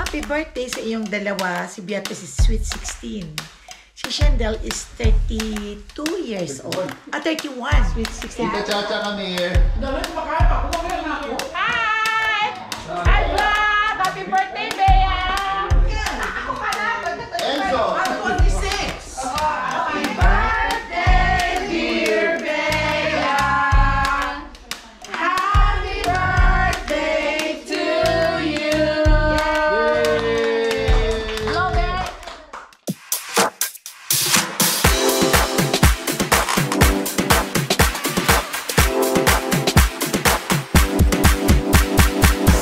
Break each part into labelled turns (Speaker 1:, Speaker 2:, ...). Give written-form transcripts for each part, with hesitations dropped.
Speaker 1: Happy birthday sa iyong dalawa. Si Beatrice is sweet 16. Si Shendel is 32 years old. 31. Sweet 16.
Speaker 2: Tita Chacha kami.
Speaker 1: Hi! Hi, vlog! Happy birthday, Bea!
Speaker 2: Enzo!
Speaker 1: Happy birthday, dear Bea! Happy birthday to you! Hello, Bea!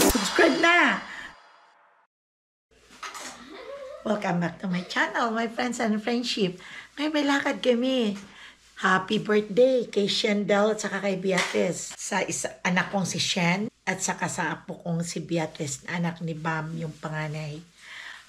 Speaker 1: Subscribe na! Welcome back to my channel, my friends and friendship. Ngayon may lakad kami. Happy birthday kay Shendel at saka kay Beatrice. Sa anak kong si Shen at saka sa apo kong si Beatrice, anak ni Bam, yung panganay.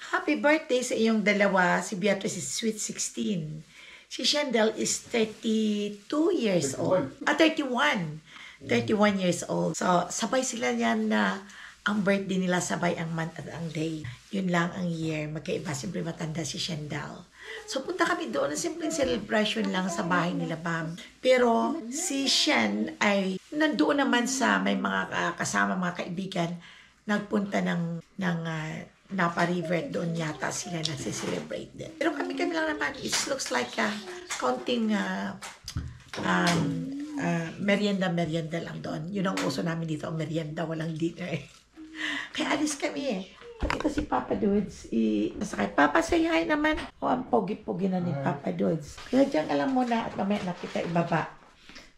Speaker 1: Happy birthday sa iyong dalawa. Si Beatrice is sweet 16. Si Shendel is 32 years old. 31. 31 years old. So, sabay sila yan na ang birthday nila sabay ang month at ang day. Yun lang ang year. Magkaiba, siyempre matanda si Shendel. So punta kami doon, simpleng celebration lang sa bahay nila Bam. Pero si Shen ay nandoon naman sa may mga kasama mga kaibigan. Nagpunta ng Napa River, doon yata sila nagse-celebrate din. Pero kami lang naman, it looks like counting merienda lang doon. Yun ang uso namin dito, ang merienda, walang dinner. Kaya alis kami eh. At ito si Papa Dudes, nasakay. Papa, say hi naman. O, ang pogi-pogi na ni Papa Dudes. Kaya dyan alam mo na at mamaya na kita ibaba.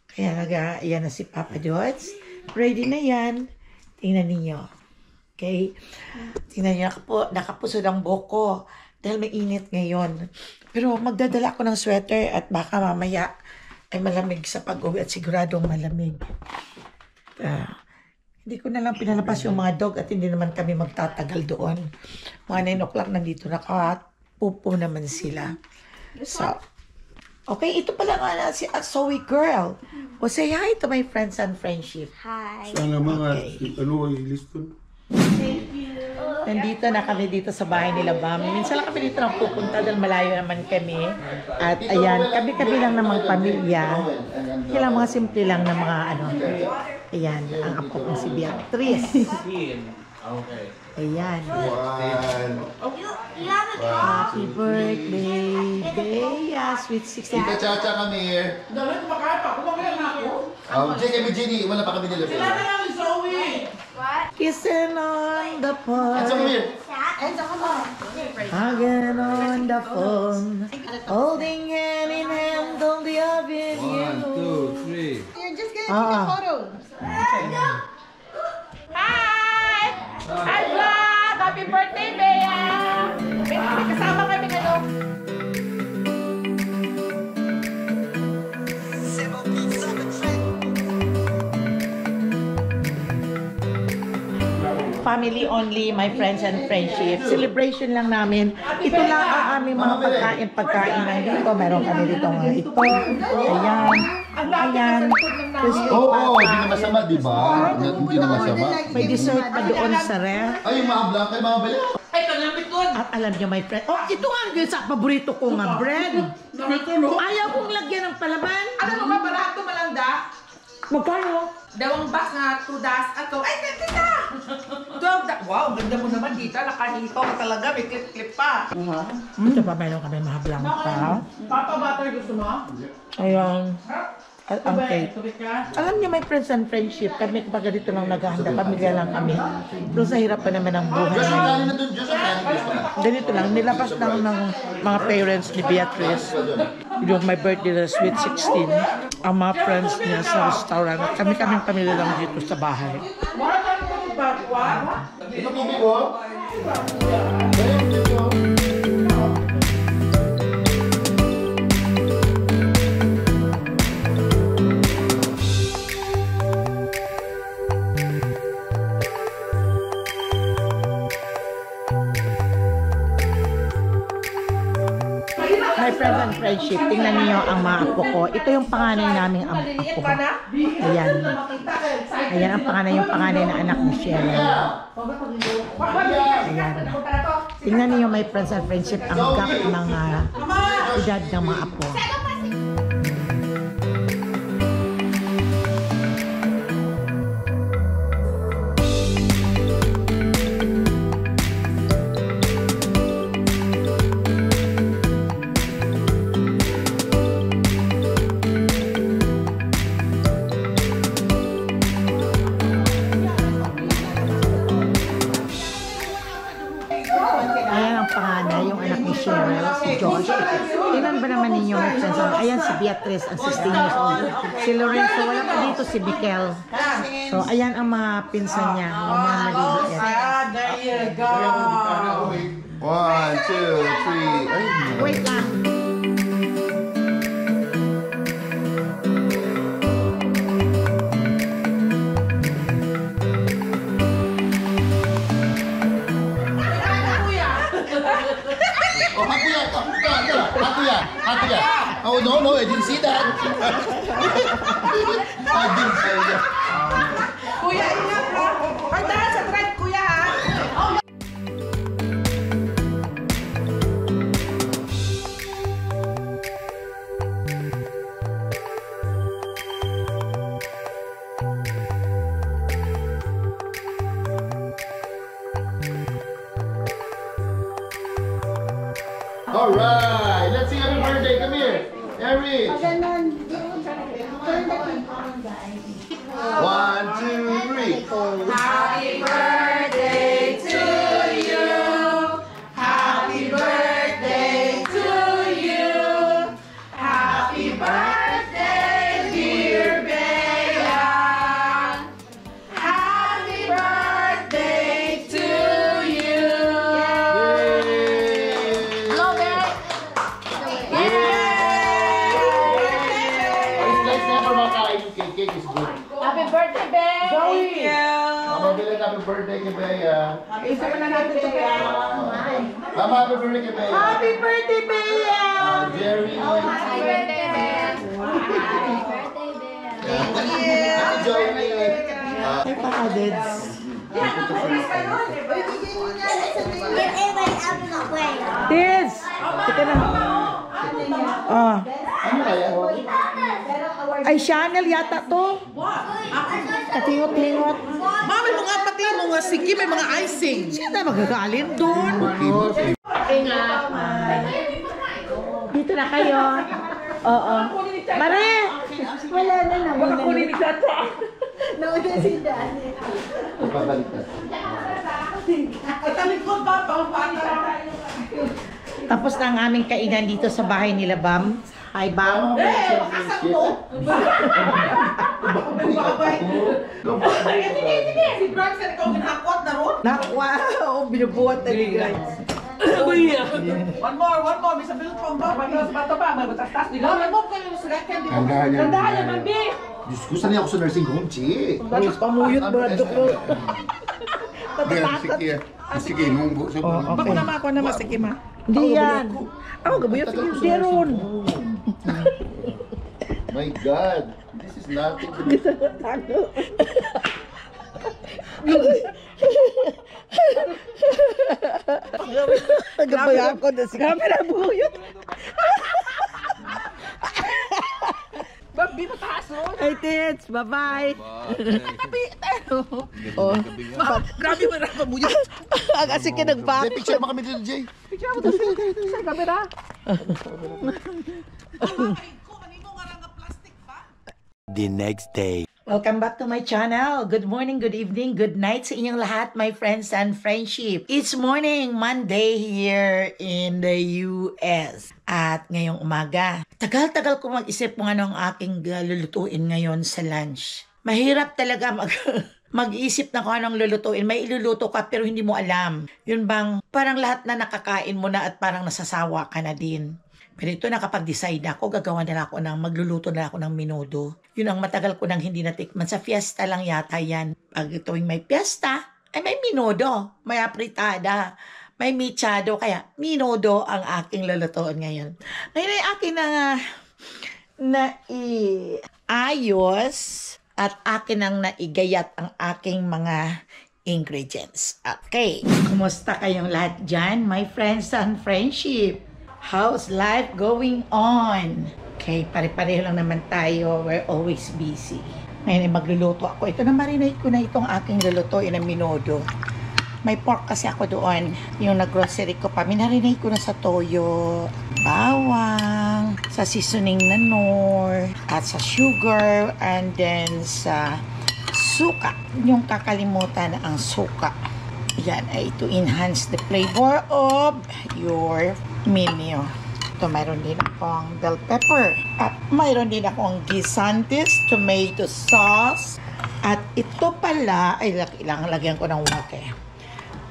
Speaker 1: Kaya ayan na si Papa Dudes. Ready na yan. Tingnan ninyo. Okay? Tingnan niyo, nakapusod ang buko. Dahil mainit ngayon. Pero magdadala ako ng sweater at baka mamaya ay malamig sa pag-uwi at siguradong malamig. Hindi ko na lang pinalabas yung mga dog at hindi naman kami magtatagal doon. Mga 9 o'clock nandito nakapupo naman sila. So, okay, ito pala nga si Zoe girl. O say hi to my friends and friendship.
Speaker 3: Hi.
Speaker 2: Sana mga, i-list ko.
Speaker 3: Thank you.
Speaker 1: Nandito na kami dito sa bahay nila Bam. Minsan lang kami dito nang pupunta dahil malayo naman kami. At ayan, kami lang ng mga pamilya. Kailang mga simple lang na mga ayan, ang apo kong si Beatrice.
Speaker 2: Okay.
Speaker 1: Ayan.
Speaker 3: You have a
Speaker 1: Happy birthday, Bea, sweet 16.
Speaker 2: Tita Chacha kami. Jenny, wala pa kami nila.
Speaker 3: what?
Speaker 1: Kissing on the phone,
Speaker 2: Enzo, come here.
Speaker 1: hugging on the phone, holding hand in hand on the avenue.
Speaker 2: 1, 2, 3.
Speaker 3: You're just gonna take a photo.
Speaker 1: Hi! Hi, vlog! Happy birthday, Bea! May kasama kami family only, my friends and friendship. Celebration lang namin. Ito lang ang aming mga pagkain nandito. Meron kami dito mga ito. Ayan. Ayan.
Speaker 2: Oo, hindi na masama, di ba? Hindi na masama.
Speaker 1: May dessert pa doon sa ref.
Speaker 2: Ay, yung mga blanc, ay mga balik.
Speaker 1: At alam niyo, my friend, ito ang sa paborito ko nga bread. Ayaw kong lagyan ng palaman.
Speaker 4: Alam mo ba, barato malanda?
Speaker 1: Magkano?
Speaker 4: Dalawang box na 2 das at go. Ay, tita! 12 wow, ganda mo naman dito. Nakahito ka talaga. May clip-clip pa.
Speaker 1: Ito pa, meron kami mga blanc pa.
Speaker 4: Papa butter gusto mo?
Speaker 1: Ayan. Ang cake. Alam niyo, my friends and friendship, kami kapag dito lang naghahanda, pamilya lang kami. Pero sa hirap pa naman ang buhay.
Speaker 2: Diyos ang galing na dun, Diyos ang galing.
Speaker 1: Ganito lang, nilabas lang ng mga parents ni Beatrice. Yung my birthday na sweet 16. Ang mga friends niya sa restaurant. Kami-kaming pamilya lang dito sa bahay.
Speaker 2: Ito tubig ko.
Speaker 1: My friends and friendship, tingnan niyo ang mga apo ko. Ito yung panganay naming apo ko. Ayan. Ayan ang panganay, yung panganay na anak ni Sheryl. Ayan. Tingnan niyo my friends and friendship, ang gap ng edad ng mga apo. Ayan ang panganay, yung anak ni Sheryl, si Josh. Tingnan ba naman ninyo, my friends? Ayan si Beatrice, ang 16 years old. Si Lorenzo, wala pa dito si Bikel. So, ayan ang mga pinsan niya, yung mga maliit.
Speaker 4: There you go.
Speaker 2: 1, 2, 3. Ay,
Speaker 1: Wait lang.
Speaker 2: Oh, happy yan. Oh, no, I didn't see that. I didn't see that.
Speaker 4: Kuya, ingat ha. Ay, dahil sa trend, kuya ha.
Speaker 2: All right, let's sing happy birthday. Come here, Eric. 1, 2, 3.
Speaker 4: Happy birthday to you. Happy birthday to you. Happy birthday, dear Bea. Happy birthday to you.
Speaker 2: Let's never makain yung cake. Cake is good.
Speaker 3: Happy birthday, babe!
Speaker 4: Thank you.
Speaker 2: Mabilin happy birthday kay Bea.
Speaker 4: Isa pa na natin ito kaya.
Speaker 2: Mama, happy birthday kay Bea.
Speaker 1: Happy birthday, Bea!
Speaker 2: Jerry.
Speaker 3: Happy birthday, babe! Happy birthday, babe!
Speaker 2: Happy Joey.
Speaker 1: Ay, pakadeds. Tids! Tika na. Oh.
Speaker 2: Ano kaya?
Speaker 1: Ay, Chanel yata to. Katingot-tingot.
Speaker 4: Mami, mga pati mga siki, may mga icing.
Speaker 1: Sino na magagalit doon? Dito na kayo. Oo. Mare! Wala na na.
Speaker 4: Baka kunin ni Tata.
Speaker 3: Nauna si Dani.
Speaker 2: Ipabalik na.
Speaker 4: Talikod ba? Pangpata.
Speaker 1: Tapos na ang aming kainan dito sa bahay nila, Bam. Hi, Bam.
Speaker 4: Asan to? Sige. Si Bronson, ikaw ginhakot na ron?
Speaker 1: Wow! Binubuhat na ni guys.
Speaker 4: One more. May sabihin pang ba? May bato pa. May batas-tas. Remove kayo sa second.
Speaker 2: Tandaan yan.
Speaker 4: Tandaan yan, Mami.
Speaker 2: Diyos ko, sanay ako sa nursing home, Chi.
Speaker 1: Pamuyot ba na doktor?
Speaker 2: Sige. Sige, munggo.
Speaker 4: Bako naman ako naman. Sige, ma.
Speaker 1: Hindi yan. Ako, gabuyot. Hindi ron.
Speaker 2: My God. This is nothing to do.
Speaker 1: Gabay ako na si camera buyot.
Speaker 4: Babi, mataas ron.
Speaker 1: Hey, tits. Bye-bye.
Speaker 4: Oh. Grabe mo na pamuyot.
Speaker 1: Ang asik ka nag-back.
Speaker 2: Jay, picture mo kami dito, Jay.
Speaker 4: Picture mo to sa camera.
Speaker 5: The next day.
Speaker 1: Welcome back to my channel. Good morning, good evening, good night sa inyong lahat, my friends and friendship. It's morning, Monday here in the US. At ngayong umaga, tagal-tagal ko mag-isip kung ano ang aking lulutuin ngayon sa lunch. Mahirap talaga mag-isip na kung anong lulutuin. May iluluto ka pero hindi mo alam. Yun bang parang lahat na nakakain mo na at parang nasasawa ka na din. Pero ito nakapag-decide ako, gagawa na ako magluluto na ako ng menudo. Yun ang matagal ko nang hindi natikman. Sa fiesta lang yata yan. Pag tuwing may fiesta, ay may menudo, may apritada, may michado. Kaya menudo ang aking lulutuin ngayon. Ngayon ay akin na naiayos at akin ang naigayat ang aking mga ingredients. Okay. Kumusta kayong lahat dyan, my friends and friendship? How's life going on? Okay, pare-pareho lang naman tayo. We're always busy. Ngayon ay magluluto ako. Ito na, marinate ko na itong aking lulutuin na minodo. May pork kasi ako doon. Yung nag-grocery ko pa. Minarinate ko na sa toyo, bawang, sa seasoning na nor, at sa sugar, and then sa suka. Yung kakalimutan ang suka. Yan ay to enhance the flavor of your menu. Ito, mayroon din akong bell pepper. At mayroon din akong Gisantes tomato sauce. At ito pala, ay lagyan ko ng water.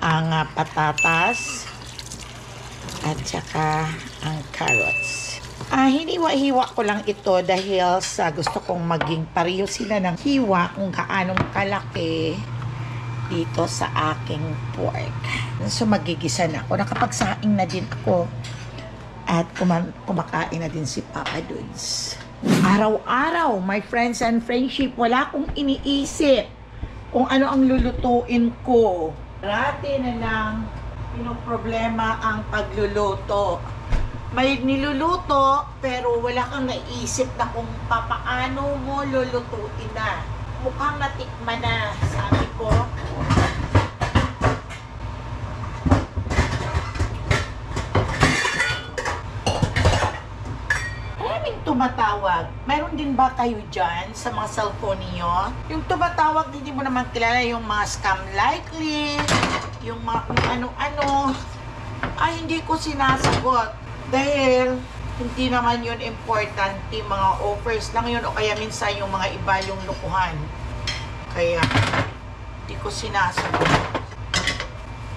Speaker 1: Ang patatas at saka ang carrots. Hiniwa-hiwa ko lang ito dahil sa gusto kong maging pareho sila ng hiwa kung kaanong kalaki dito sa aking pork. So magigisa na ako. Nakapagsaing na din ako. At kumakain na din si Papa Dudes. Araw-araw, my friends and friendship, wala akong iniisip kung ano ang lulutuin ko. Dati na lang pinoproblema ang pagluluto. May niluluto pero wala kang naisip na kung papaano mo lulutuin na. Mukhang natikman na, sabi ko. Tumatawag. Mayroon din ba kayo dyan sa mga cellphone niyo? Yung tumatawag, hindi mo naman kilala yung mga scam likely, yung mga kung ano-ano. Hindi ko sinasagot. Dahil hindi naman yun importante, mga offers lang yun o kaya minsan yung mga iba yung lukuhan. Kaya hindi ko sinasagot.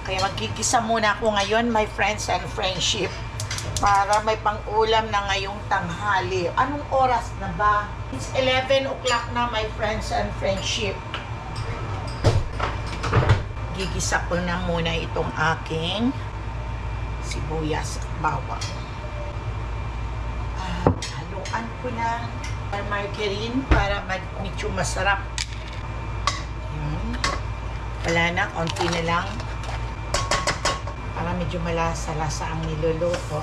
Speaker 1: Kaya magigisa muna ako ngayon, my friends and friendship, para may pang-ulam na ngayong tanghali. Anong oras na ba? It's 11 o'clock na, my friends and friendship. Gigisa ko na muna itong aking sibuyas at bawang. Haluan ko na margarine para medyo masarap. Yan. Wala na, konti na lang. Para medyo malasa-lasa ang niluluto.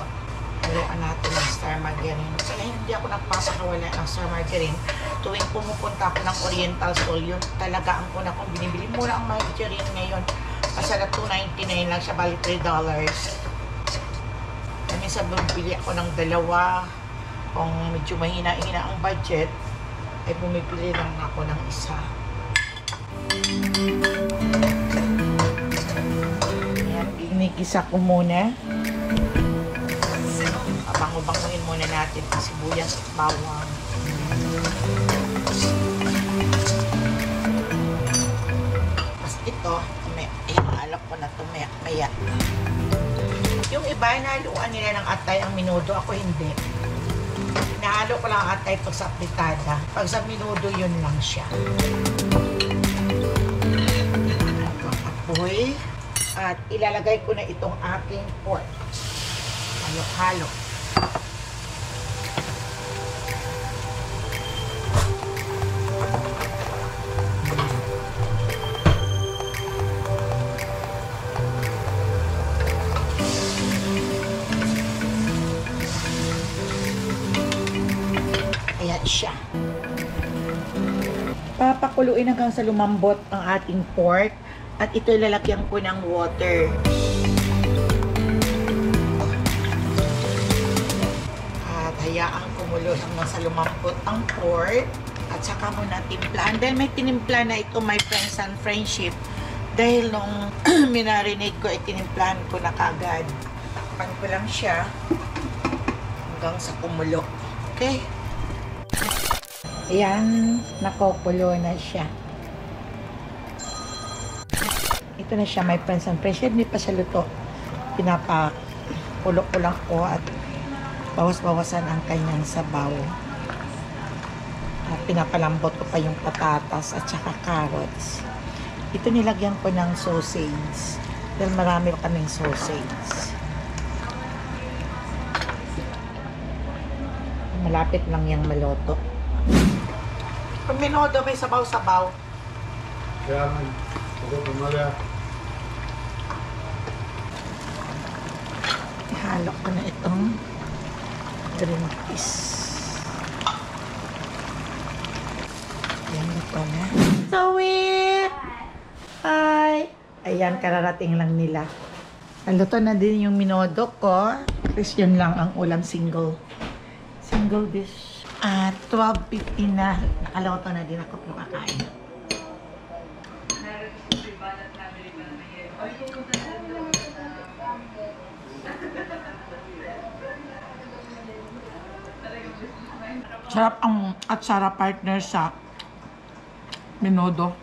Speaker 1: Haluan natin ng star margarine. Kaya hindi ako nagpasakawala ng star margarine. Tuwing pumupunta ako ng Oriental Soul, yun talaga ang una kong binibili. Mura ang margarine ngayon. Kasi na $2.99 lang siya, bali $3. Minsan bumibili ako ng dalawa. Kung medyo mahina-hina ang budget, ay bumibili lang ako ng isa. Ayan, inigisa ko muna. Bango-banguin muna natin ang sibuyas at bawang. Tapos ito, ihalok ko na ito maya. Yung iba, nahaluan nila ng atay ang minudo. Ako hindi. Nahalo ko lang ang atay pag sa apritada. Pag sa minudo, yun lang siya. Apoy. At ilalagay ko na itong aking pork. Halo-halo. Ayan siya. Papakuluin hanggang sa lumambot ang ating pork. At ito ilalagyan ko ng water. At hayaan kumulo hanggang sa lumambot ang pork. At saka mo na timplahan. Dahil may tinimpla na ito, my friends and friendship. Dahil nung minarinate ko, tinimplahan ko na kagad. Pan ko lang siya hanggang sa kumulo. Okay? Ayan, nakukulo na siya. Ito na siya, my friends and friends. Hindi pa siya luto. Pinapakulo ko lang ko at bawas-bawasan ang kanyang sabaw. At pinapalambot ko pa yung patatas at saka carrots. Ito nilagyan ko ng sausage. Dahil marami kaming sausage. Malapit lang yung maloto. Pag minodo, may sabaw-sabaw.
Speaker 2: Kaya man. Ako pumala.
Speaker 1: Ihalo ko na itong green peas. Ayan, ito na. Zoe! Hi! Ayan, kararating lang nila. Naluto na din yung minodo ko. Tapos yun lang ang ulam single dish. At 12:50 na. Nakaloto na din ako pero kakain. Sarap partner sa minodo.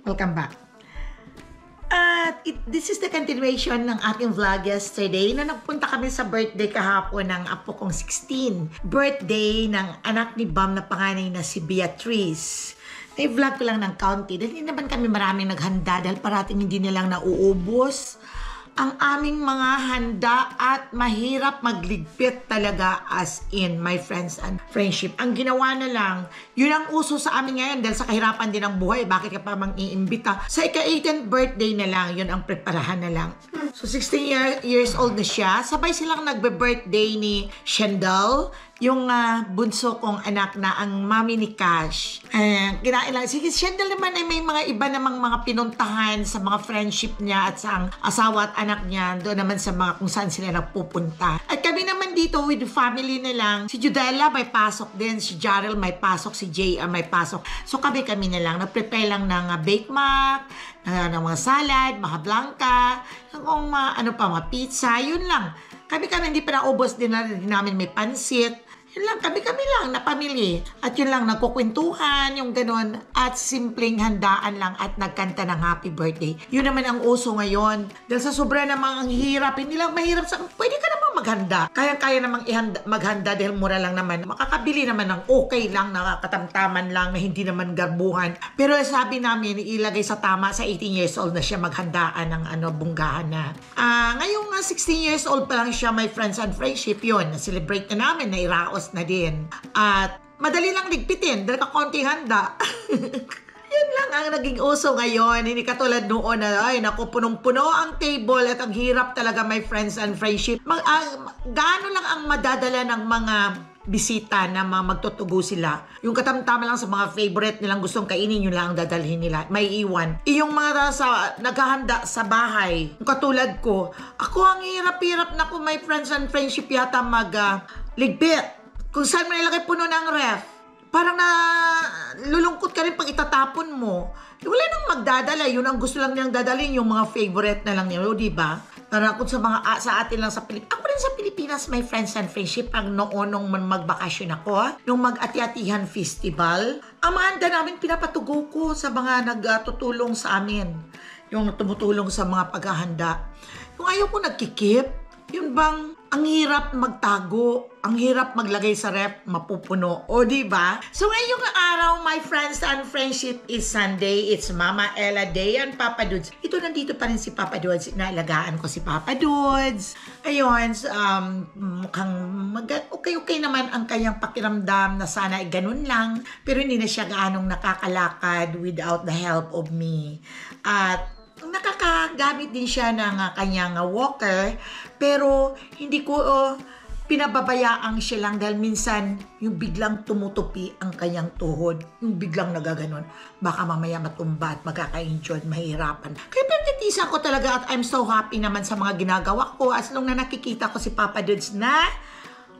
Speaker 1: Welcome back. At this is the continuation ng ating vlog yesterday na nagpunta kami sa birthday kahapon ng apo kong 16. Birthday ng anak ni Bam na panganay na si Beatrice. I-vlog ko lang ng county dahil hindi naman kami maraming naghanda dahil parating hindi nilang nauubos ang aming mga handa at mahirap magligpit talaga as in my friends and friendship. Ang ginawa na lang, yun ang uso sa amin ngayon dahil sa kahirapan din ng buhay. Bakit ka pa mang-iimbita? Sa ika-18th birthday na lang, yun ang preparahan na lang. So 16 years old na siya. Sabay silang nagbe-birthday ni Shendel, yung bunso kong anak na ang mami ni Cash. Kinain lang. Sige, Shendel naman ay may mga iba namang mga pinuntahan sa mga friendship niya at sa ang asawa at anak niya. Doon naman sa mga kung saan sila nagpupunta. At kami naman dito with the family na lang. Si Judella may pasok din. Si Jarrell may pasok. Si Jay may pasok. So kami na lang. Nag-prepare lang ng bake mac, ng mga salad, mga blanca, kung ano pa, mga pizza. Yun lang. Kami hindi pa naubos din namin may pansit. Yun lang, kami lang na pamilya. At yun lang, nagkukwentuhan, yung ganun. At simpleng handaan lang at nagkanta ng happy birthday. Yun naman ang uso ngayon. Dahil sa sobra namang ang hirap, hindi lang mahirap sa... Pwede ka namang maghanda. Kaya namang maghanda dahil mura lang naman. Makakabili naman ng okay lang, nakakatamtaman lang, na hindi naman garbuhan. Pero sabi namin, ilagay sa tama, sa 18 years old na siya maghandaan ng bunggahan na. Ngayong 16 years old pa lang siya, my friends and friendship, yun. Na-celebrate na namin, nairaos na din. At madali lang ligpitin dahil kakonting handa. Yan lang ang naging uso ngayon. Hindi katulad noon na, ay naku, punong-puno ang table at ang hirap talaga, my friends and friendship. Gaano lang ang madadala ng mga bisita na magtutugo sila. Yung katamtama lang sa mga favorite nilang gustong kainin, yun lang ang dadalhin nila. May iwan. Yung mga naghahanda sa bahay, katulad ko, ako ang hirap-hirap na ko, my friends and friendship, yata ligpit. Kung saan mo nilagay puno ng ref, parang lulungkot ka rin pag itatapon mo. Wala nang magdadala. Yun ang gusto lang nilang dadalhin, yung mga favorite na lang nila, di ba? Para kung sa atin lang sa Pilipinas. Ako rin sa Pilipinas, my friends and friendship, ang noon nung magbakasyon ako, nung mag-ati-atihan festival, ang mga handa namin pinapatugo ko sa mga nagtutulong sa amin. Yung tumutulong sa mga paghahanda. Yung ayaw ko nagkikip, yun bang ang hirap magtago, ang hirap maglagay sa ref, mapupuno. O, di ba? So, ngayong araw, my friends and friendship, is Sunday. It's Mama Ella Day and Papa Dudes. Ito, nandito pa rin si Papa Dudes. Naalagaan ko si Papa Dudes. Ayun, mukhang okay naman ang kanyang pakiramdam na sana ay ganun lang. Pero hindi na siya gaanong nakakalakad without the help of me. At nakakagamit din siya ng kanyang walker, pero hindi ko pinababayaang siya lang dahil minsan yung biglang tumutupi ang kanyang tuhod, yung biglang nagaganon, baka mamaya matumba at magkaka-injured, mahirapan. Kaya pinagtitisan ko talaga at I'm so happy naman sa mga ginagawa ko as long na nakikita ko si Papa Dudes na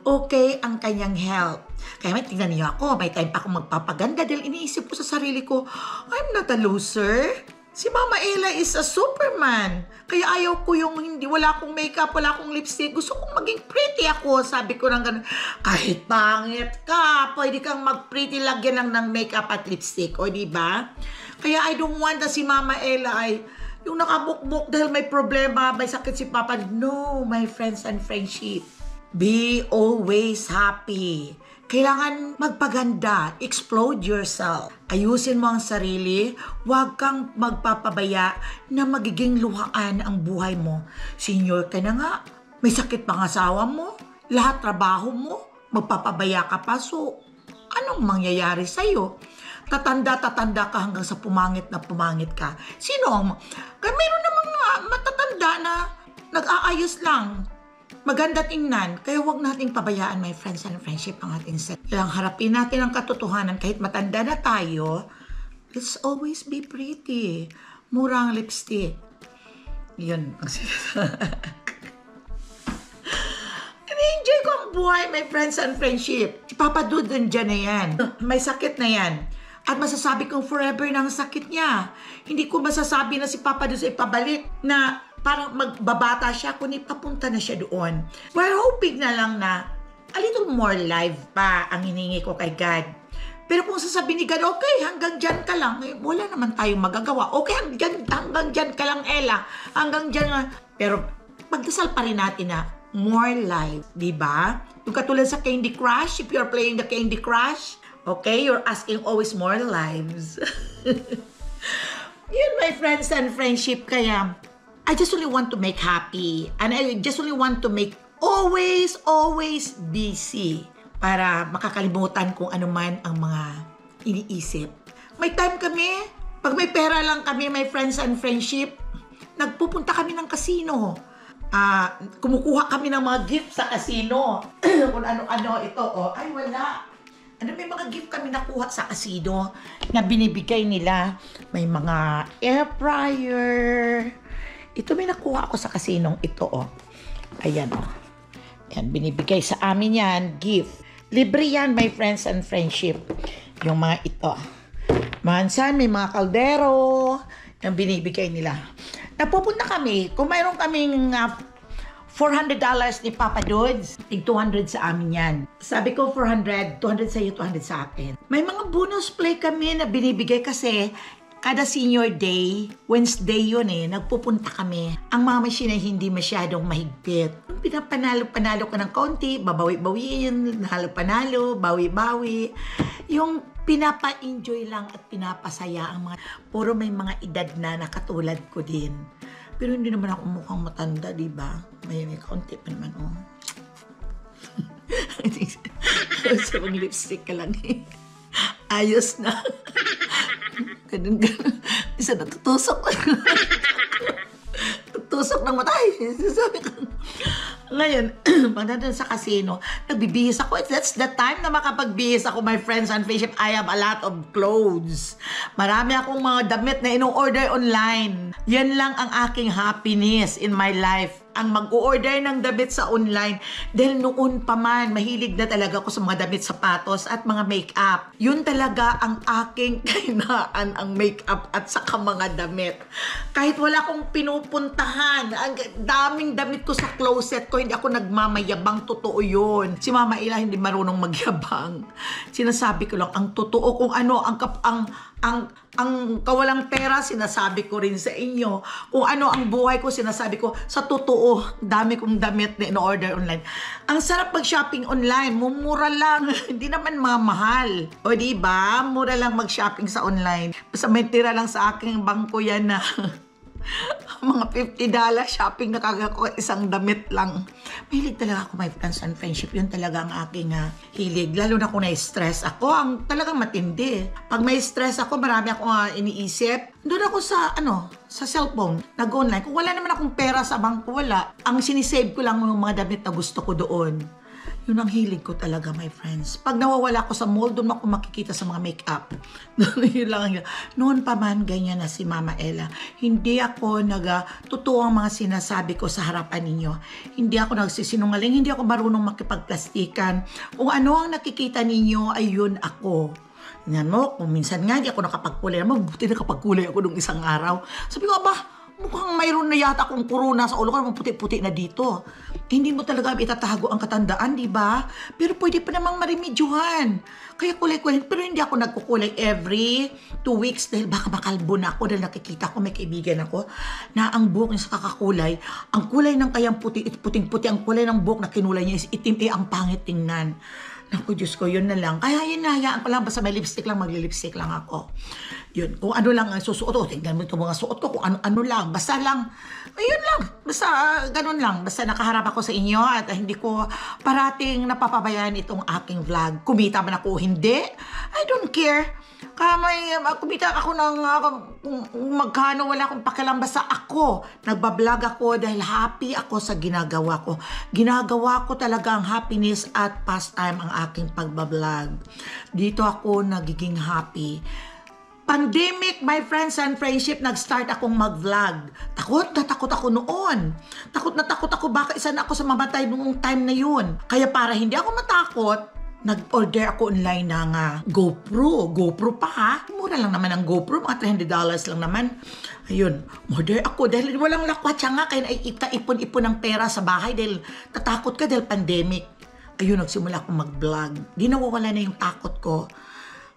Speaker 1: okay ang kanyang health. Kaya may tingnan niyo ako, may time pa akong magpapaganda dahil iniisip ko sa sarili ko, I'm not a loser. Si Mama Ella is a Superman. Kaya ayaw ko yung wala akong makeup, wala akong lipstick. Gusto kong maging pretty ako. Sabi ko lang ganun, kahit pangit ka, pwede kang mag-pretty, lagyan lang ng makeup at lipstick. O, diba? Kaya I don't want na si Mama Ella ay yung nakabukbuk dahil may problema, may sakit si Papa. No, my friends and friendship. Be always happy. Kailangan magpaganda, explode yourself. Ayusin mo ang sarili, huwag kang magpapabaya na magiging luhaan ang buhay mo. Senior ka na nga, may sakit pang asawa mo, lahat trabaho mo, magpapabaya ka pa, so anong mangyayari sa'yo? Tatanda ka hanggang sa pumangit ka. Sino ang... Mayroon namang matatanda na nag-aayos lang. Maganda tingnan, kaya huwag nating pabayaan, my friends and friendship, ang ating set. Kailang harapin natin ang katotohanan kahit matanda na tayo. Let's always be pretty. Mura ang lipstick. Yun ang enjoy ko ang buhay, my friends and friendship. Si Papa Dude dyan na yan. May sakit na yan. At masasabi kong forever na ang sakit niya. Hindi ko masasabi na si Papa Dude ay pabalik na parang magbabata siya kundi papunta na siya doon. We're hoping na lang na a little more live pa ang hiningi ko kay God. Pero kung sasabihin ni God, okay, hanggang dyan ka lang, eh, wala naman tayong magagawa. Okay, hanggang dyan ka lang, Ella. Hanggang dyan. Pero magdasal pa rin natin na more live, di ba? Yung katulad sa Candy Crush, if you're playing the Candy Crush, okay, you're asking always more lives. Yun, my friends and friendship, kaya I just only want to make happy. And I just only want to make always busy para makakalimutan kung ano man ang mga iniisip. May time kami, pag may pera lang kami, my friends and friendship, nagpupunta kami ng casino. Kumukuha kami ng mga gift sa casino. Kung ano-ano ito, ay wala. May mga gift kami nakuha sa casino na binibigay nila. May mga air fryer. Ito may nakuha ako sa kasinong ito, Ayan, Ayan, binibigay sa amin yan, gift. Libre yan, my friends and friendship. Yung mga ito. Mansan, may mga kaldero yung binibigay nila. Napupunta kami, kung mayroon kaming $400 ni Papa Dudes, tig 200 sa amin yan. Sabi ko 400, 200 sa iyo, 200 sa akin. May mga bonus play kami na binibigay kasi kada senior day, Wednesday yun nagpupunta kami. Ang mga machine ay hindi masyadong mahigpit. Pinapanalo-panalo ka ng kaunti, babawi-bawiin, panalo, bawi-bawi. Yung pinapa-enjoy lang at pinapasaya ang mga, puro may mga edad na katulad ko din. Pero hindi naman ako mukhang matanda, di ba? May kaunti pa naman, So, mag-lipstick ka lang Ayos na. Ganun. Isa natutusok. Tutusok ng mata. Sabi ko. Ngayon, pagdating sa casino, nagbibihis ako. That's the time na makapagbihis ako, my friends and friendship. I have a lot of clothes. Marami akong mga damit na ino-order online. Yan lang ang aking happiness in my life. Ang mag-order ng damit sa online. Dahil noon pa man, mahilig na talaga ako sa mga damit, sapatos at mga makeup. Yun talaga ang aking kainaan, ang makeup at saka mga damit. Kahit wala akong pinupuntahan, ang daming damit ko sa closet ko, hindi ako nagmamayabang, totoo yun. Si Mama Ella hindi marunong magyabang. Sinasabi ko lang, ang totoo kung ano, ang kawalang pera, sinasabi ko rin sa inyo. Kung ano ang buhay ko, sinasabi ko, sa totoo, dami kong damit na in-order online. Ang sarap mag-shopping online, mumura lang, hindi naman mga mahal. O diba, mura lang mag-shopping sa online. Basta may tira lang sa aking bangko yan na mga $50 shopping na kagako isang damit lang. Mahilig talaga ako, my friends and friendship. Yun talaga ang aking hilig. Lalo na kung na-stress ako, ang talagang matindi. Pag may stress ako, marami akong iniisip. Doon ako sa cellphone, nag-online. Kung wala naman akong pera sa bangko, wala. Ang sinisave ko lang yung mga damit na gusto ko doon. Yun ang hilig ko talaga, my friends. Pag nawawala ako sa mall, doon ako makikita sa mga makeup. Yun lang yun. Noon pa man, ganyan na si Mama Ella. Hindi ako totoo ang mga sinasabi ko sa harapan ninyo. Hindi ako nagsisinungaling, hindi ako marunong makipagplastikan. Kung ano ang nakikita ninyo, ay yun ako. Yan mo, kung minsan nga, di ako nakapagkulay. Mabuti nakapagkulay ako nung isang araw. Sabi ko, aba, mukhang mayroon na yata akong corona sa ulo ko, puti-puti na dito. Hindi mo talaga itatago ang katandaan, di ba? Pero pwede pa namang maremedyohan. Kaya kulay-kulay, pero hindi ako nagkukulay every 2 weeks dahil baka makalbo na ako dahil nakikita ko, may kaibigan ako, na ang buhok niya sa kakakulay, ang kulay ng kayang puting-puti, ang kulay ng buhok na kinulay niya is itim, ang pangit tingnan. Naku, Diyos ko, yun na lang. Kaya yun, hayaan ko lang, basta may lipstick lang, magli-lipstick lang ako. Yun, kung ano lang ang susuot ko, tingnan mo ito mga suot ko, kung ano lang, basta lang, ayun lang, basta ganun lang, basta nakaharap ako sa inyo at hindi ko parating napapabayaan itong aking vlog. Kumita man ako, hindi, I don't care. Kaya may kumita ako ng magkano, wala akong pakialam, basta ako, nagbablog ako dahil happy ako sa ginagawa ko. Ginagawa ko talaga ang happiness at pastime ang aking pagbablog. Dito ako nagiging happy. Pandemic, my friends and friendship, nag-start akong mag-vlog. Takot na takot ako noon. Takot na takot ako, baka isa na ako sa mamatay noong time na yun. Kaya para hindi ako matakot, nag-order ako online ng GoPro. GoPro pa ha. Mura lang naman ang GoPro. Mga $300 lang naman. Ayun. Order ako. Dahil walang lakwat siya nga. Kaya ipon-ipon ng pera sa bahay. Dahil tatakot ka dahil pandemic. Ayun, nagsimula akong mag-vlog. Di nawawala na yung takot ko.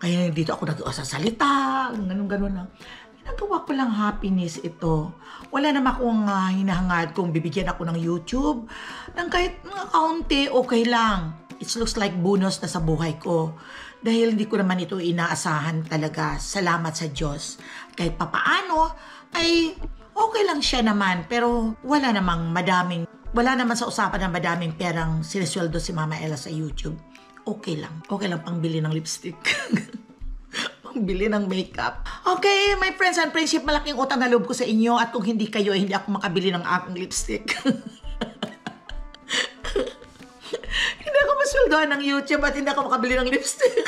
Speaker 1: Kaya dito ako nag-sasalita. Ganun-ganun lang. Ginagawa ko lang happiness ito. Wala naman akong hinahangad kung bibigyan ako ng YouTube. Nang kahit mga kaunti, okay lang. It looks like bonus na sa buhay ko. Dahil hindi ko naman ito inaasahan talaga. Salamat sa Diyos. Kahit papaano, ay okay lang siya naman. Pero wala namang sa usapan ng madaming perang sinesweldo si Mama Ella sa YouTube. Okay lang. Okay lang pangbili ng lipstick. Pangbili ng makeup. Okay, my friends and friendship, malaking utang na loob ko sa inyo. At kung hindi kayo, hindi ako makabili ng aking lipstick. Hindi ako masweldohan ng YouTube at hindi ako makabili ng lipstick.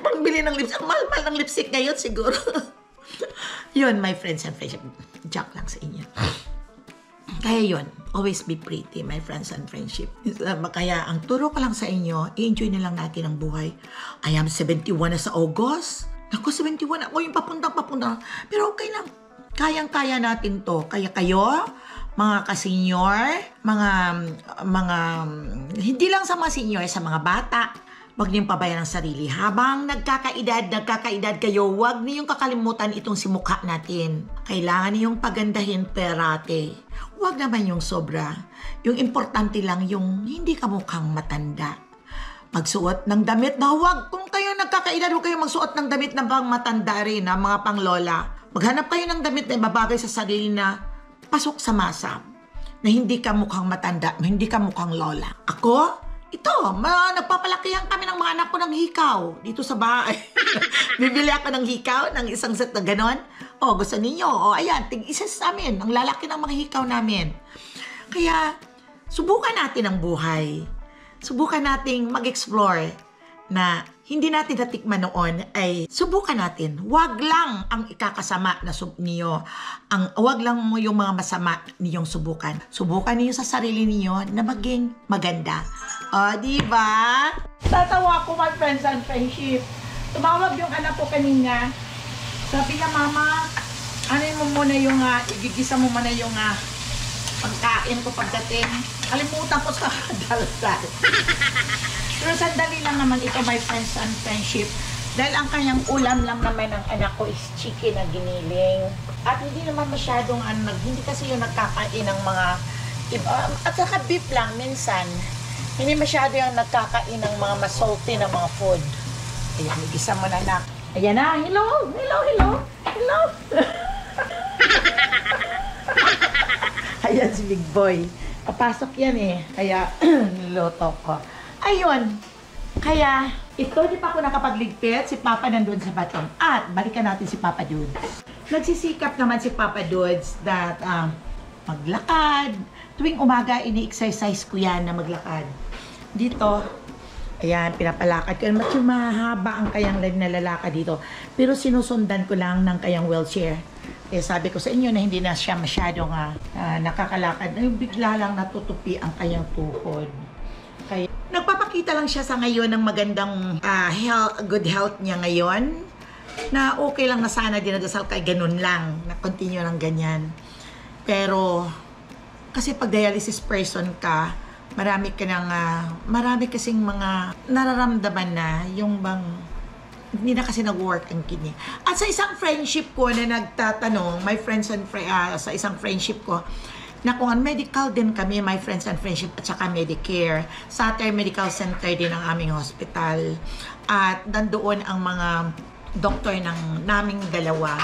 Speaker 1: Pangbili ng lipstick. Mahal-mahal ng lipstick ngayon siguro. Yun, my friends and friendship. Joke lang sa inyo. Kaya yun, always be pretty, my friends and friendship. Kaya ang turo ko lang sa inyo, i-enjoy na lang natin ang buhay. I am 71 na sa August. Naku, 71 ako yung papuntang. Pero okay lang. Kayang-kaya natin to. Kaya kayo, mga ka-senior, mga hindi lang sa mga senior, sa mga bata, huwag niyong pabayaan ang sarili. Habang nagkakaedad kayo, huwag niyong kakalimutan itong si mukha natin. Kailangan niyong pagandahin perate. Huwag naman yung sobra. Yung importante lang yung hindi ka mukhang matanda. Magsuot ng damit na huwag. Kung kayo nagkakaedad, huwag kayo magsuot ng damit na pang matanda rin, mga pang lola. Maghanap kayo ng damit na babagay sa sarili na pasok sa masa. Na hindi ka mukhang matanda, hindi ka mukhang lola. Ako, ito, nagpapalakihan kami ng mga anak ko ng hikaw dito sa bahay. Bibili ako ng hikaw, ng isang set na ganon. O, gusto ninyo? O, ayan, tig-isa sa amin. Ang lalaki ng mga hikaw namin. Kaya, subukan natin ang buhay. Subukan nating mag-explore na hindi natin natikman noon ay subukan natin. Huwag lang ang ikakasama na niyo. Huwag lang mo yung mga masama niyong subukan. Subukan niyo sa sarili niyo na maging maganda. O, diba? Tatawa ko, my friends and friendship. Tumawag yung anak ko kanina. Sabi niya, Mama, ano mo muna yung, igigisa mo muna yung pagkain ko pagdating. Kalimutan ko sa dalsal. Pero sandali lang naman ito, my friends and friendship. Dahil ang kanyang ulam lang naman ng anak ko is chicken na giniling. At hindi naman masyadong, hindi kasi yung nagkakain ng mga, at saka beef lang minsan. Hindi masyado yung nagkakain ng mga masalty na mga food. Ayan, igisa mo na, anak. Ayan na, hello. Ayan si Big Boy. Papasok yan eh. Kaya, niloto ko. Ayun. Kaya, ito di pa ako nakapagligpit. Si Papa nandun sa batong. At, balikan natin si Papa Dudes. Nagsisikap naman si Papa Dudes that maglakad. Tuwing umaga, ini-exercise ko yan na maglakad. Dito, ayan, pinapalakad ko. Medyo mahaba ang kayang nalalakad dito. Pero sinusundan ko lang ng kayang wheelchair. Eh, sabi ko sa inyo na hindi na siya masyadong nakakalakad. Bigla lang natutupi ang kayang tuhod. Kaya, nagpapakita lang siya sa ngayon ng magandang good health niya ngayon. na okay lang na sana dinadasal kay ganun lang, na continue ng ganyan. Pero, kasi pag dialysis person ka, marami kasing mga nararamdaman na yung bang hindi na kasi nag-work ang kidney. At sa isang friendship ko na nagtatanong, sa isang friendship ko, na kung medical din kami, my friends and friendship at saka Medicare. Saturday Medical Center din ang aming hospital. At nandoon ang mga doktor ng naming dalawa.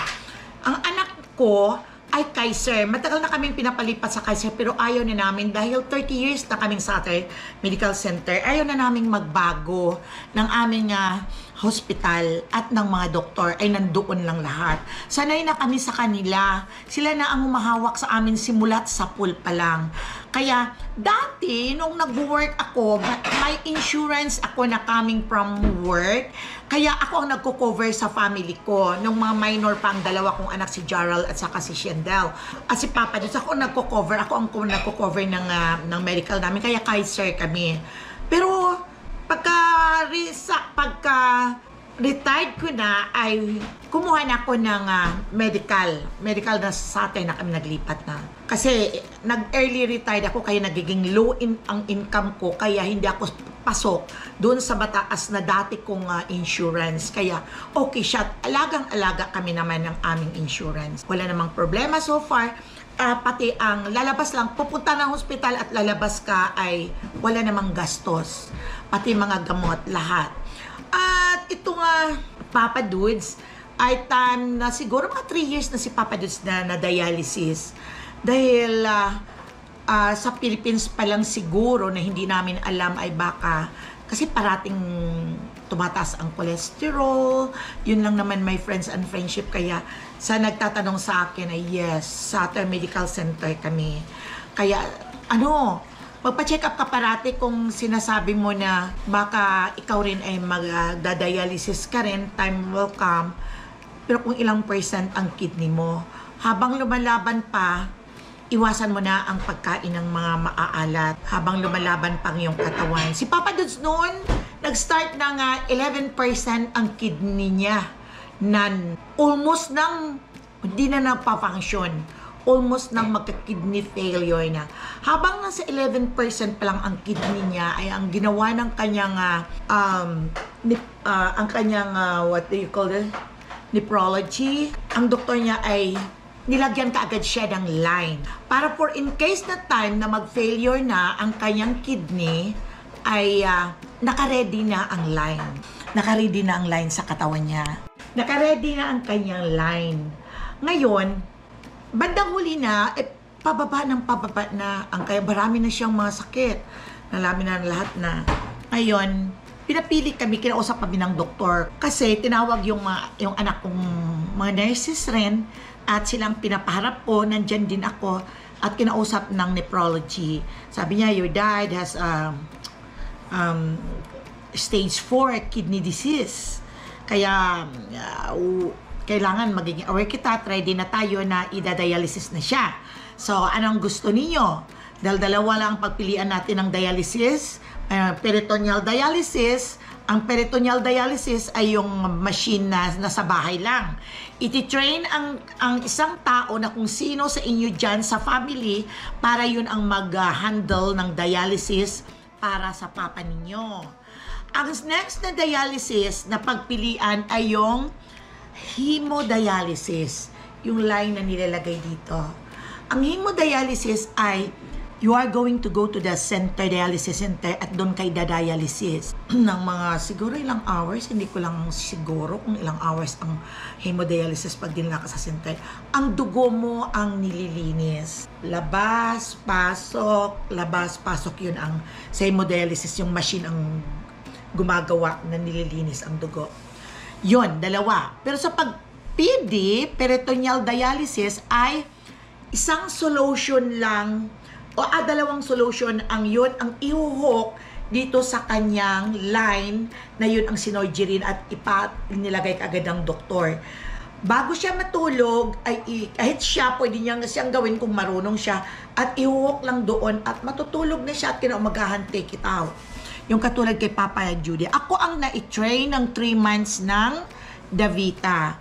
Speaker 1: Ang anak ko ay Kaiser. Matagal na kaming pinapalipat sa Kaiser pero ayaw na namin dahil 30 years na kaming Saturday Medical Center. Ayaw na naming magbago ng aming hospital at ng mga doktor ay nandoon lang lahat. Sanay na kami sa kanila. Sila na ang humahawak sa amin simulat sa pool pa lang. Kaya dati nung nag-work ako, may insurance ako na coming from work. Kaya ako ang nagko-cover sa family ko. Nung mga minor pa ang dalawa kong anak, si Jarrell at saka si Shendel. At si Papa, dito ako nagko-cover. Ako ang nagko-cover ng medical namin. Kaya Kaiser kami. Pero pagka retired ko na ay kumuha na ako ng medical na sa atin na kami naglipat na. Kasi nag-early retired ako kaya nagiging low ang income ko kaya hindi ako pasok doon sa mataas na dati kong insurance. Kaya okay siya. Alagang-alaga kami naman ng aming insurance. Wala namang problema so far. Pati ang lalabas lang, pupunta ng hospital at lalabas ka ay wala namang gastos. Pati mga gamot, lahat. At ito nga, Papa Dudes, ay time na siguro mga 3 years na si Papa Dudes na dialysis. Dahil sa Philippines pa lang siguro na hindi namin alam ay baka kasi parating tumataas ang cholesterol. Yun lang naman my friends and friendship. Kaya sa nagtatanong sa akin ay yes, Saturday Medical Center kami. Kaya magpa-check up ka parati kung sinasabi mo na baka ikaw rin ay magda-dialysis ka rin, time will come. Pero kung ilang percent ang kidney mo, habang lumalaban pa, iwasan mo na ang pagkain ng mga maaalat habang lumalaban pang iyong katawan. Si Papa Dudes noon, nag-start ng 11% ang kidney niya na almost hindi na napafunction. Almost nang magka-kidney failure na. Habang nasa 11% pa lang ang kidney niya, ay ang ginawa ng kanyang what do you call it? Nephrology. Ang doktor niya ay nilagyan kaagad siya ng line. Para for in case na time na mag-failure na ang kanyang kidney, ay naka-ready na ang line. Naka-ready na ang line sa katawan niya. Naka-ready na ang kanyang line. Ngayon, bandang huli na, pababa na ang kaya marami na siyang mga sakit. Nalamin na lahat na. Ngayon, pinapili kami, kinausap kami ng doktor. Kasi tinawag yung anak kong mga nurses rin at silang pinapaharap ko, nandyan din ako at kinausap ng nephrology. Sabi niya, your dad has stage 4 kidney disease. Kaya, kailangan magiging aware kita, ready na tayo na ida-dialysis na siya. So, anong gusto niyo? Dahil dalawa lang pagpilian natin ng dialysis, peritoneal dialysis. Ang peritoneal dialysis ay yung machine na nasa bahay lang. Iti-train ang isang tao na kung sino sa inyo dyan sa family para yun ang mag-handle ng dialysis para sa papa ninyo. Ang next na dialysis na pagpilian ay yung hemodialysis, yung line na nilalagay dito. Ang hemodialysis ay you are going to go to the center, dialysis center, at doon kay dialysis ng mga siguro ilang hours, hindi ko lang siguro kung ilang hours ang hemodialysis pag dinala ka sa center. Ang dugo mo ang nililinis. Labas, pasok, yun ang sa hemodialysis, yung machine ang gumagawa na nililinis ang dugo. Yun, dalawa. Pero sa pag-PD, peritoneal dialysis, ay isang solution lang, dalawang solution ang yun, ang ihuhok dito sa kanyang line na yun ang sinorgerin at nilagay kaagad ng doktor. Bago siya matulog, ay kahit siya, pwede siyang gawin kung marunong siya, at ihuhok lang doon at matutulog na siya at kinaumagahan, take it out. Yung katulad kay Papa Judy. Ako ang na-train ng 3 months ng Davita.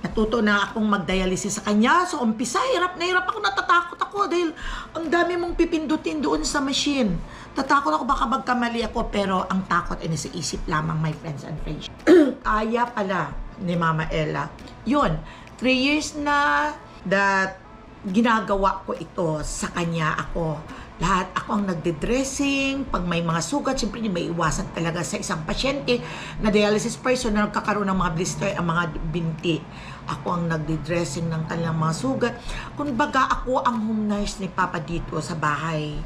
Speaker 1: Natuto na akong mag-dialysis sa kanya. So, umpisa, hirap na hirap ako, natatakot ako dahil ang dami mong pipindutin doon sa machine. Tatakot ako, baka magkamali ako, pero ang takot ay nasa isip lamang, my friends and friends. Kaya pala ni Mama Ella. Yun, 3 years na that ginagawa ko ito sa kanya ako. Lahat ako ang nagde-dressing. Pag may mga sugat, siyempre may iwasan talaga sa isang pasyente na dialysis person na nagkakaroon ng mga blister, ang mga binti. Ako ang nagde-dressing ng kanilang mga sugat. Kung baga ako ang home nurse ni Papa dito sa bahay.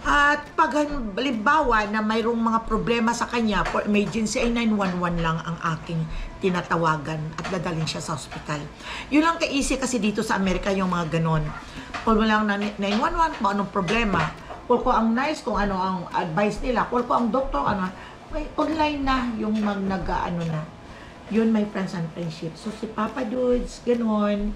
Speaker 1: At pag halimbawa na mayroong mga problema sa kanya, for emergency ay 911 lang ang aking tinatawagan at dadalhin siya sa hospital. Yun lang ka-easy kasi dito sa Amerika yung mga ganon. Call mo lang na 911 kung anong problema. Call ko ang nurse kung ano ang advice nila. Call ko ang doktor, ano. May online na yung nag-ano na. Yun, my friends and friendship. So si Papa Dudes, ganon.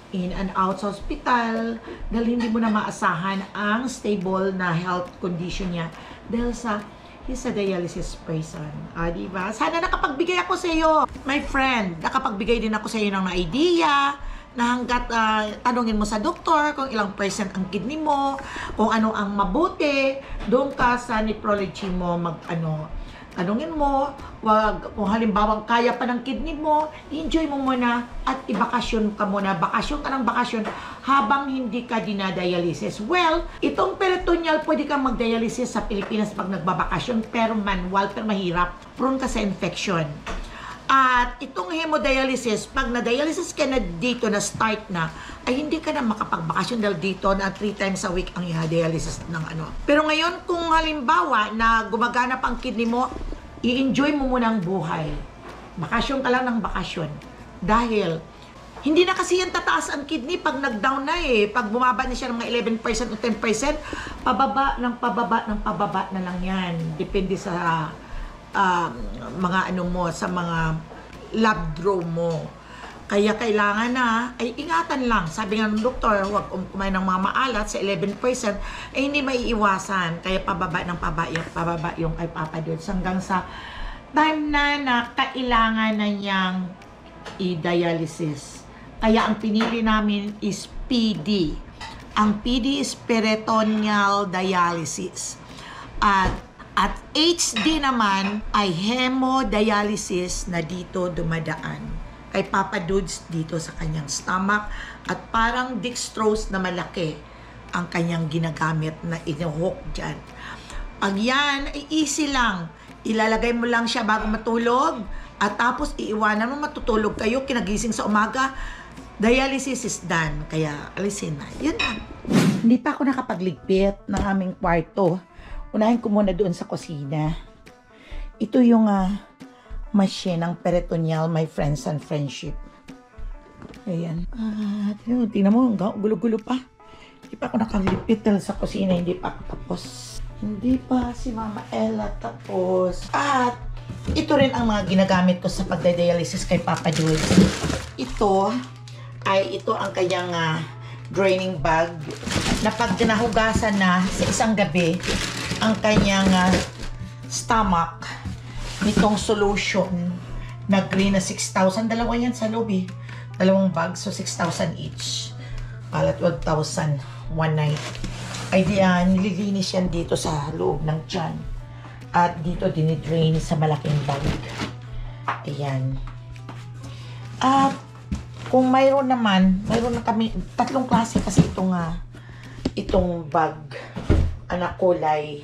Speaker 1: In and out sa hospital dahil hindi mo na maasahan ang stable na health condition niya dahil sa he's a dialysis person. Diba? Sana nakapagbigay ako sa iyo, my friend. Nakapagbigay din ako sa iyo ng idea na hanggat tanungin mo sa doktor kung ilang percent ang kidney mo, kung ano ang mabuti, doon ka sa nephrology mo tanungin mo, kung halimbawa kaya pa ng kidney mo, enjoy mo muna at ibakasyon ka muna. Bakasyon ka ng bakasyon habang hindi ka dinadialysis. Well, itong peritoneal, pwede kang mag-dialysis sa Pilipinas pag nagbabakasyon, pero manual, pero mahirap. Prone ka sa infection. At itong hemodialysis, pag na-dialysis ka na dito, na start na, ay hindi ka na makapagbakasyon dahil dito na 3 times a week ang dialysis ng ano. Pero ngayon, kung halimbawa na gumagana pa ang kidney mo, i-enjoy mo muna ang buhay. Bakasyon ka lang ng bakasyon. Dahil, hindi na kasi yan tataas ang kidney pag nag-down na eh. Pag bumaba na siya ng mga 11% o 10%, pababa na lang yan. Depende sa mga ano mo, sa mga lab draw mo. Kaya kailangan na, ay ingatan lang. Sabi nga ng doktor, huwag kumain ng mga maalat sa 11%, ay hindi maiiwasan. Kaya pababa yung kay Papa Dudes hanggang sa time na kailangan na niyang i-dialysis. Kaya ang pinili namin is PD. Ang PD is peritoneal dialysis. At HD naman ay hemodialysis na dito dumadaan. Kay Papa Dudes dito sa kanyang stomach at parang dextrose na malaki ang kanyang ginagamit na ino-hook dyan. Pag yan ay easy lang. Ilalagay mo lang siya bago matulog at tapos iiwanan mo, matutulog kayo, kinagising sa umaga, dialysis is done. Kaya alisin na. Yun na. Hindi pa ako nakapagligpit ng aming kwarto. Unahin ko muna doon sa kusina. Ito yung machine ng peritoneal, my friends and friendship. Ayan. Tingnan mo, gulo-gulo pa. Hindi pa ako nakalipit sa kusina, hindi pa ako tapos. Hindi pa si Mama Ella tapos. At ito rin ang mga ginagamit ko sa pagdialysis kay Papa Dudes. Ito ang kanyang draining bag na pag nahugasan na sa isang gabi ang kanyang stomach nitong solution na green na 6,000. Dalawa yan sa loob eh. Dalawang bag, so 6,000 each. Pala 12,000 one night. Ay nililinis yan dito sa loob ng tiyan. At dito dinidrain sa malaking bag. Ayan. At kung mayroon na kami, 3 klase kasi itong bag. Anak kulay.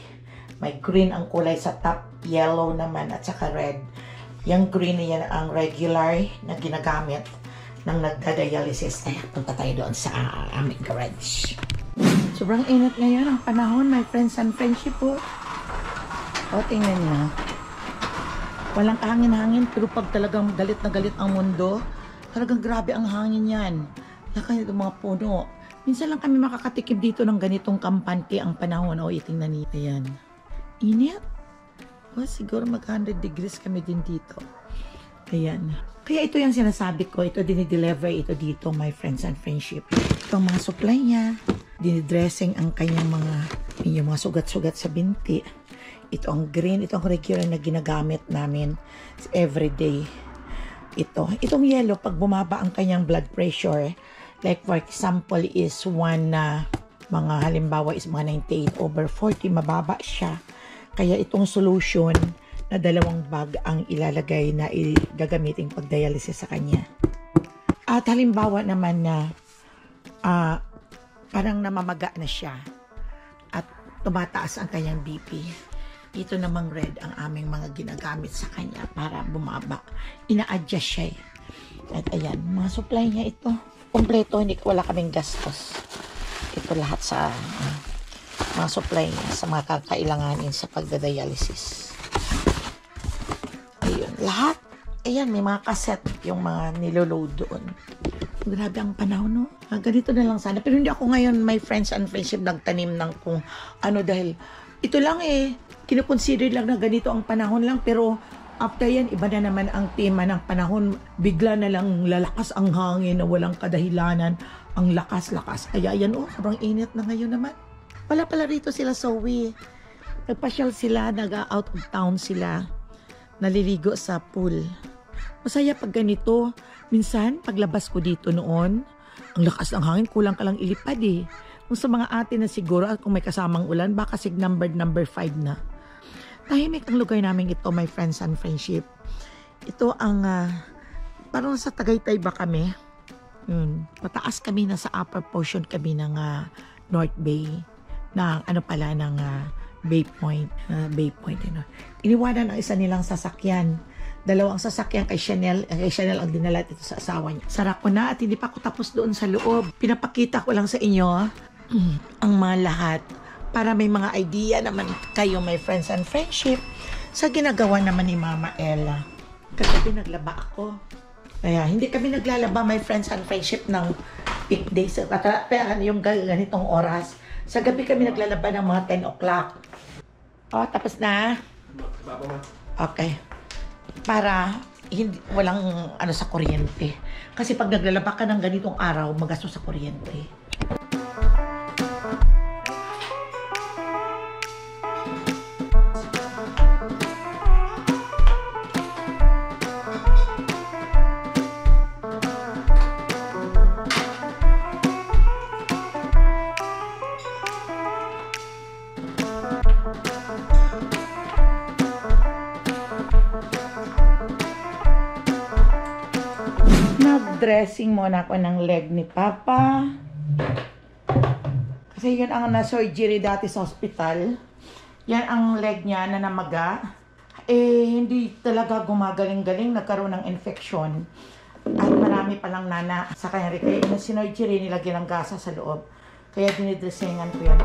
Speaker 1: May green ang kulay sa top, yellow naman at saka red. Yung green na yan ang regular na ginagamit ng nagda-dialysis. Punta tayo doon sa aming garage. Sobrang init ngayon ang panahon, my friends and friendship po. Tingnan niyo. Walang kahangin-hangin, pero pag talagang galit na galit ang mundo, talagang grabe ang hangin yan. Laka itong mga puno. Minsan lang kami makakatikim dito ng ganitong kampante ang panahon. Tingnan niyo. Ayan. Init. Siguro mag 100 degrees kami din dito. Ayan. Kaya ito yung sinasabi ko. Ito dinideliver ito dito, my friends and friendship. Ito ang mga supply niya. Dinidressing ang kanyang mga sugat-sugat sa binti. Ito ang green. Ito ang regular na ginagamit namin everyday. ito. Itong yellow, pag bumaba ang kanyang blood pressure, like for example is mga halimbawa is mga 98/40, mababa siya. Kaya itong solution na 2 bag ang ilalagay na gagamitin pag-dialysis sa kanya. At halimbawa naman na parang namamaga na siya at tumataas ang kanyang BP. Ito namang red ang aming mga ginagamit sa kanya para bumaba. Ina-adjust siya eh. At ayan, mga supply niya ito. Kompleto, wala kaming gastos. Ito lahat sa mga supply niya sa mga kakailanganin sa pagdadialysis. Ayun, lahat. Ayan, may mga cassette yung mga niloload doon. Grabe ang panahon, no? Ganito na lang sana. Pero hindi ako ngayon, my friends and friendship, nagtanim ng kung ano dahil ito lang eh. Kinoconsider lang na ganito ang panahon lang. Pero after yan, iba na naman ang tema ng panahon. Bigla na lang lalakas ang hangin na walang kadahilanan. Ang lakas-lakas. Kaya yan, sobrang init na ngayon naman. Wala pala rito sila sa Zoe. Nagpasyal sila, nag-out of town sila. Naliligo sa pool. Masaya pag ganito. Minsan, paglabas ko dito noon, ang lakas ng hangin, kulang ka lang ilipad eh. Kung sa mga ate na siguro, at kung may kasamang ulan, baka number 5 na. Tahimik ang lugar namin ito, my friends and friendship. Ito ang, parang sa Tagaytay ba kami? Pataas kami, nasa upper portion kami ng North Bay. Ng Bay Point. Iniwanan ang isa nilang sasakyan. 2 ang sasakyan kay Chanel. Kay Chanel ang dinala ito sa asawa niya. Sarap ko na at hindi pa ako tapos doon sa loob. Pinapakita ko lang sa inyo ang mga lahat para may mga idea naman kayo, my friends and friendship, sa ginagawa naman ni Mama Ella. Kagabi naglaba ako. Kaya hindi kami naglalaba, my friends and friendship, ng peak days. Pero yung ganitong oras. Sa gabi kami naglalaba ng mga 10 o'clock. Tapos na? Okay. Para walang sa kuryente. Kasi pag naglalaba ka ng ganitong araw, magastos sa kuryente. Dressing muna ako ng leg ni Papa. Kasi yun ang na-surgery dati sa hospital. Yan ang leg niya na namaga. Hindi talaga gumagaling-galing. Nagkaroon ng infection. At marami palang nana sa kanya. Kaya yung sinurgery, nilagyan ng gasa sa loob. Kaya dinidressingan ko yan.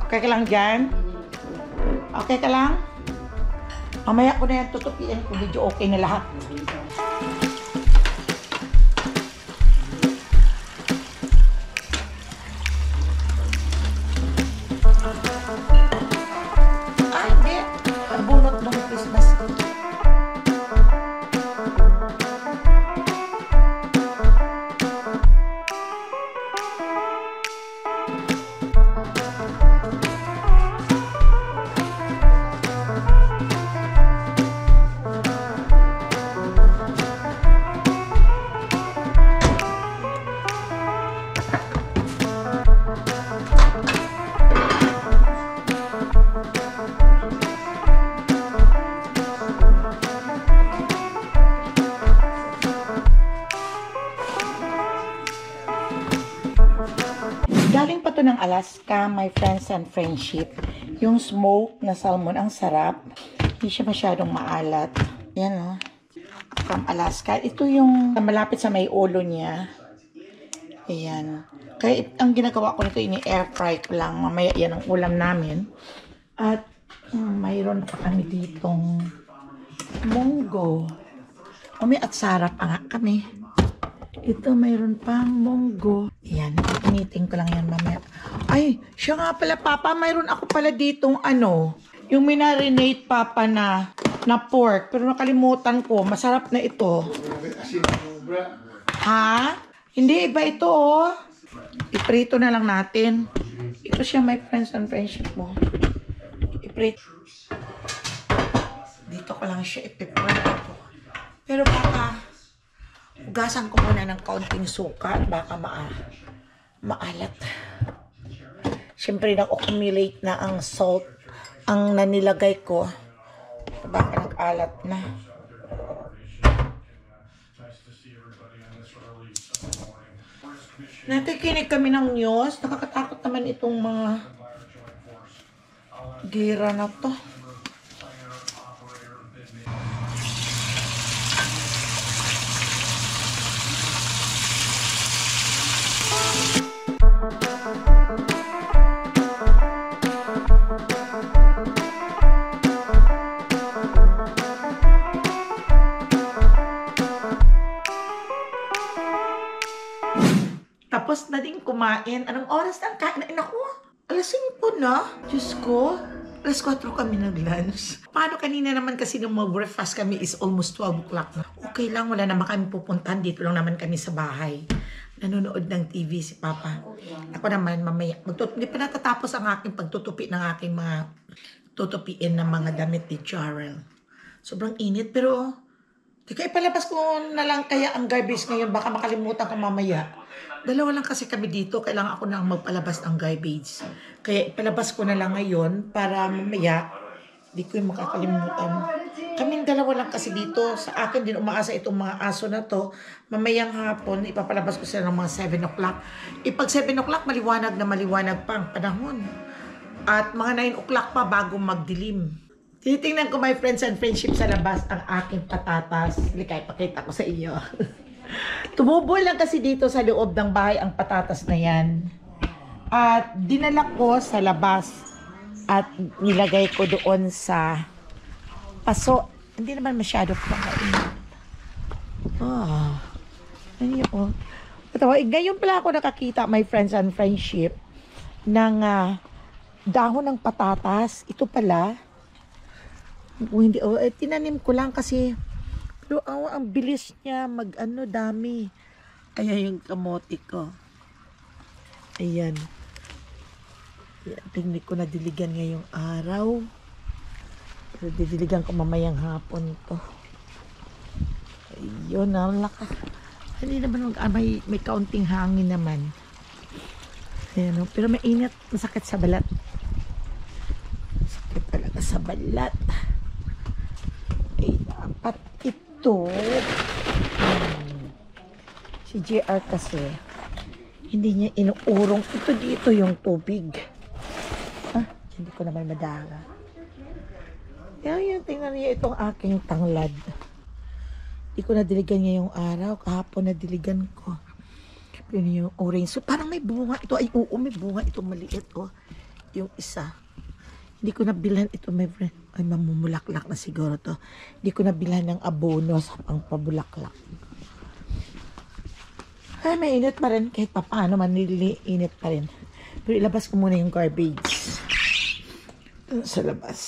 Speaker 1: Okay ka lang dyan? Okay ka lang? Mamaya ko na yan tutupiin kung medyo okay na lahat. Hindi. Pagbunot ng Christmas. Galing pa to ng Alaska, my friends and friendship. Yung smoke na salmon, ang sarap. Hindi siya masyadong maalat. Yan o. From Alaska. Ito yung malapit sa may ulo niya. Ayan. Kaya ang ginagawa ko nito, ini-air fry ko lang. Mamaya yan ang ulam namin. At mayroon pa kami ditong munggo. At sarap pa nga kami. Ito, mayroon pang munggo. Ayan, initing ko lang yan mamaya. Ay, siya nga pala, Papa. Mayroon ako pala ditong yung minarinate, Papa, na pork. Pero nakalimutan ko. Masarap na ito. Ha? Hindi, iba ito, oh. Iprito na lang natin. Ito siya, my friends and friendship mo. Iprito. Dito ko lang siya ipiprito. Pero Papa, hugasan ko muna ng kaunting suka at baka maalat. Siyempre, nag-accumulate na ang salt ang nanilagay ko. Baka nag-alat na. Nakikinig kami ng news. Nakakatakot naman itong mga gira na to. Tapos na din kumain. Anong oras na ang kain? Ay, naku, alas 5 na. Diyos ko, alas 4 kami nag-lunch. Paano kanina naman kasi nung mag-breakfast kami is almost 12 o'clock na. Okay lang, wala naman kami pupuntahan. Dito lang naman kami sa bahay. Nanonood ng TV si Papa. Ako naman mamaya. Hindi pa natatapos ang aking pagtutupi ng aking mga tutupiin ng mga damit ni Jarrell. Sobrang init pero teka, ipalabas ko na lang kaya ang garbage ngayon. Baka makalimutan ko mamaya. Dalawa lang kasi kami dito. Kailangan ako na magpalabas ng garbage. Kaya ipalabas ko na lang ngayon para mamaya di ko yung makakalimutan. Kaming dalawa lang kasi dito. Sa akin din umaasa itong mga aso na to. Mamayang hapon, ipapalabas ko sila ng mga 7 o'clock. Ipag 7 o'clock, maliwanag na maliwanag pa ang panahon. At mga 9 o'clock pa bago magdilim. Tinitingnan ko, my friends and friendship, sa labas ang aking patatas. Likay, pakita ko sa inyo. Tumubo lang kasi dito sa loob ng bahay ang patatas na yan. At dinala ko sa labas at nilagay ko doon sa paso. Hindi naman masyado pakainit. Ano yun? Ngayon pala ako nakakita, my friends and friendship, ng dahon ng patatas. Ito pala. Hindi, tinanim ko lang kasi pero ang bilis niya dami. Ayan yung kamote ko. Ayan. Tingnan ko na diligan ngayong araw. Pero didiligan ko mamayang hapon to. Ayun, ang lakas. Hindi naman may kaunting hangin naman. Ayan, pero mainit, masakit sa balat. Masakit talaga sa balat. Ay, dapat ito. Si JR kasi, hindi niya inuurong. Ito dito yung tubig. Hindi ko naman madala. Yan, tingnan niya itong aking tanglad. Hindi ko nadiligan ngayong araw. Kahapon nadiligan ko. Yun yung orange. So, parang may bunga ito. Ay, oo, may bunga ito maliit. Oh. Yung isa. Hindi ko nabilhan ito, my friend. Ay, mamumulaklak na siguro to. Hindi ko nabilhan ng abono sa pang pabulaklak. Ay, mainit pa rin. Kahit pa paano, init pa rin. Pero ilabas ko muna yung garbage. Doon sa labas.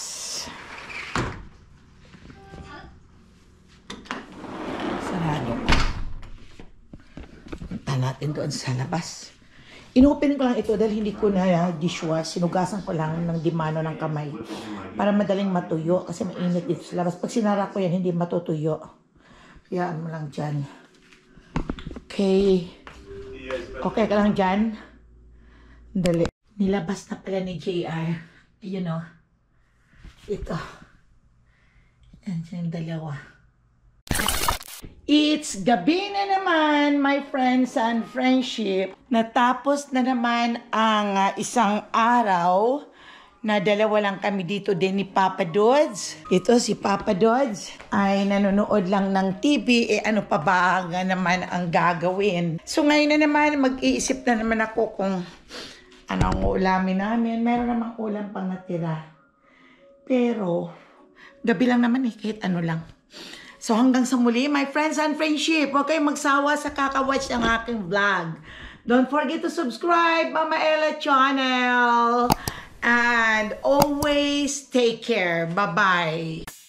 Speaker 1: Sarado. Punta natin doon sa labas. Inopen ko lang ito dahil hindi ko na dishwash. Sinugasan ko lang ng dimano ng kamay para madaling matuyo kasi mainit dito sa labas. Pag sinara ko yan, hindi matutuyo. Hayaan mo lang dyan. Okay. Okay ka lang dyan? Dali. Nilabas na pala ni JR. You know. Ito. Yan yung dalawa. It's gabi na naman, my friends and friendship. Natapos na naman ang isang araw na dalawa lang kami dito din ni Papa Dodds. Ito si Papa Dodds ay nanonood lang ng TV. Ano pa ba nga naman ang gagawin? So ngayon na naman, mag-iisip na naman ako kung ano ang ulamin namin. Meron namang ulam pang natira. Pero, gabi lang naman kahit ano lang. So hanggang sa muli, my friends and friendship, huwag kayong magsawa sa kakawatch ng aking vlog. Don't forget to subscribe, Mama Ella channel. And always take care. Bye-bye.